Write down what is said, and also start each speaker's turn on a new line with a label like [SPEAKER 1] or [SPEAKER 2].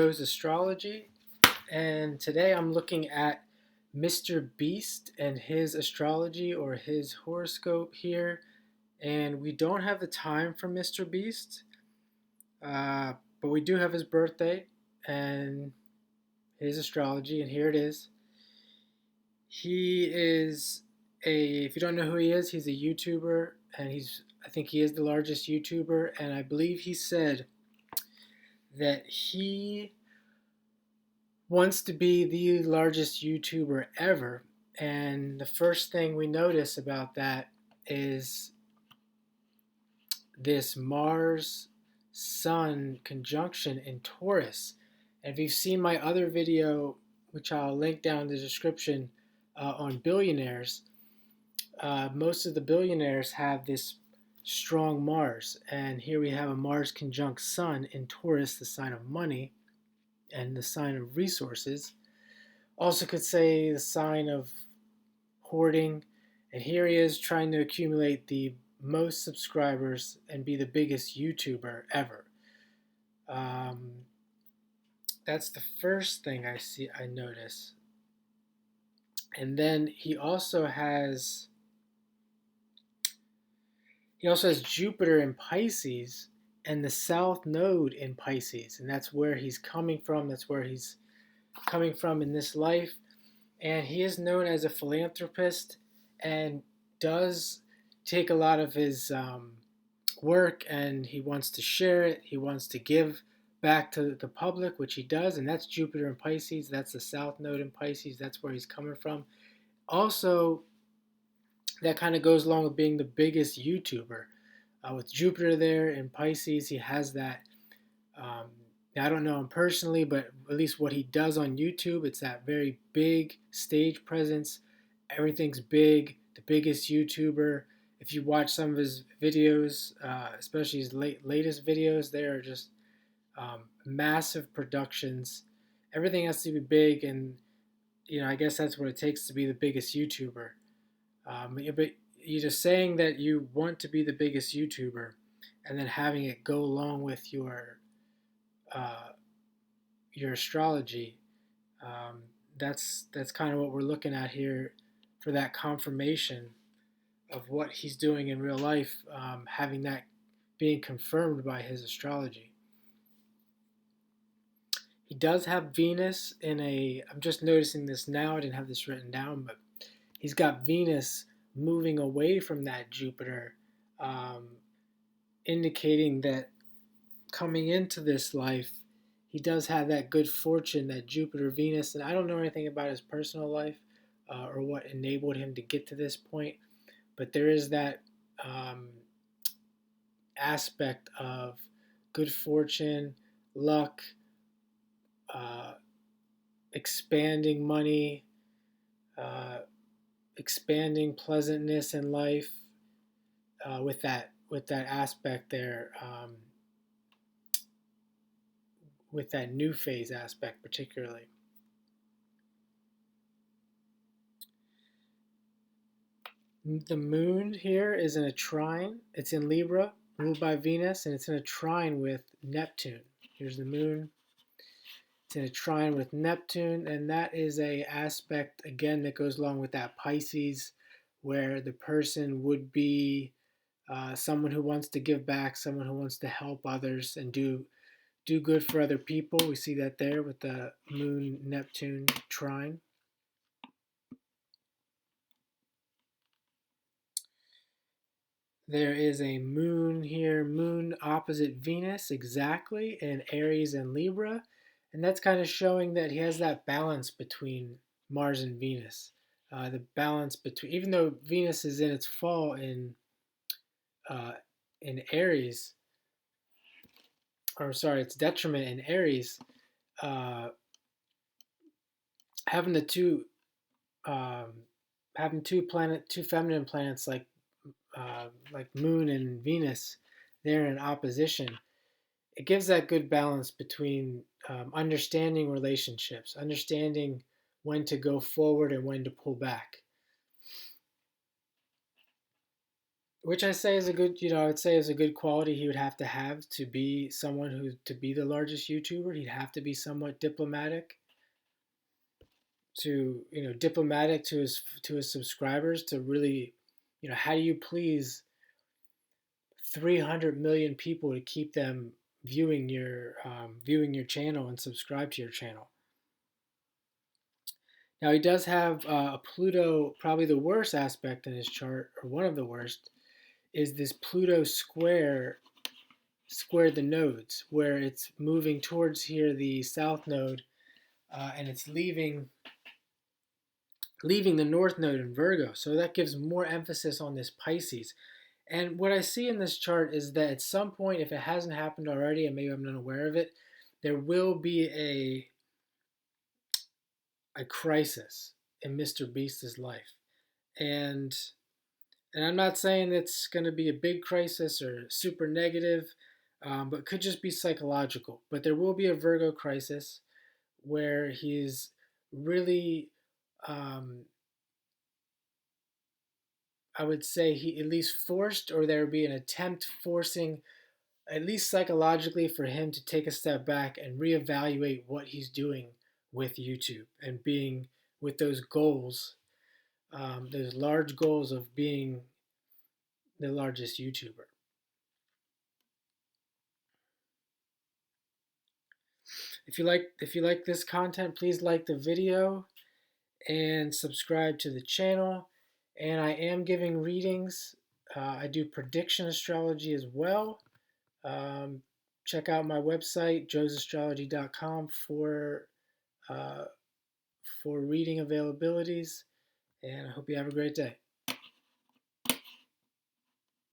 [SPEAKER 1] Astrology, and today I'm looking at Mr. Beast and his astrology or his horoscope here. And we don't have the time for Mr. Beast, uh, but we do have his birthday and his astrology, and here it is. He is if you don't know who he is, he's a YouTuber, and I think he is the largest YouTuber, and I believe he said that he wants to be the largest YouTuber ever. And the first thing we notice about that is this Mars Sun conjunction in Taurus. And if you've seen my other video, which I'll link down in the description, on billionaires, most of the billionaires have this strong Mars. And here we have a Mars conjunct Sun in Taurus, the sign of money and the sign of resources. Also could say the sign of hoarding. And here he is trying to accumulate the most subscribers and be the biggest YouTuber ever. That's the first thing I notice. And then he also has Jupiter in Pisces and the South Node in Pisces, and that's where he's coming from. That's where he's coming from in this life. And he is known as a philanthropist and does take a lot of his work and he wants to share it. He wants to give back to the public, which he does, and that's Jupiter in Pisces. That's the South Node in Pisces. That's where he's coming from. Also, that kind of goes along with being the biggest YouTuber. With Jupiter there in Pisces, he has that. I don't know him personally, but at least what he does on YouTube, it's that very big stage presence. Everything's big, the biggest YouTuber. If you watch some of his videos, especially his latest videos, they are just massive productions. Everything has to be big, and I guess that's what it takes to be the biggest YouTuber. But you're just saying that you want to be the biggest YouTuber, and then having it go along with your astrology. That's kind of what we're looking at here for that confirmation of what he's doing in real life, having that being confirmed by his astrology. He does have Venus I'm just noticing this now, I didn't have this written down, but he's got Venus moving away from that Jupiter, indicating that coming into this life, he does have that good fortune, that Jupiter Venus. And I don't know anything about his personal life or what enabled him to get to this point, but there is that aspect of good fortune, luck, expanding money, expanding pleasantness in life, with that aspect there, with that new phase aspect particularly. The moon here is in a trine. It's in Libra, ruled by Venus, and it's in a trine with Neptune. Here's the moon. It's in a trine with Neptune, and that is a aspect, again, that goes along with that Pisces, where the person would be someone who wants to give back, someone who wants to help others and do good for other people. We see that there with the moon Neptune trine. There is a moon here, moon opposite Venus exactly in Aries and Libra. And that's kind of showing that he has that balance between Mars and Venus. The balance between, even though Venus is in its fall uh, in Aries, or sorry, its detriment in Aries, uh, having the um, two feminine planets like Moon and Venus, they're in opposition. It gives that good balance between understanding relationships, understanding when to go forward and when to pull back. which I say is a good, I would say is a good quality he would have to be someone who to be the largest YouTuber. He'd have to be somewhat diplomatic diplomatic to his subscribers to really, how do you please 300 million people to keep them viewing your channel and subscribe to your channel. Now he does have a Pluto. Probably the worst aspect in his chart, or one of the worst, is this Pluto square the nodes, where it's moving towards here the south node, and it's leaving the north node in Virgo. So that gives more emphasis on this Pisces. And what I see in this chart is that at some point, if it hasn't happened already, and maybe I'm not aware of it, there will be a crisis in Mr. Beast's life. And and I'm not saying it's going to be a big crisis or super negative, but could just be psychological. But there will be a Virgo crisis where he's really, um, I would say, he at least forced, or there would be an attempt forcing, at least psychologically, for him to take a step back and reevaluate what he's doing with YouTube and being with those large goals of being the largest YouTuber. If you like this content, please like the video and subscribe to the channel. And I am giving readings. I do prediction astrology as well. Um, Check out my website, joesastrology.com, uh, for reading availabilities. And I hope you have a great day.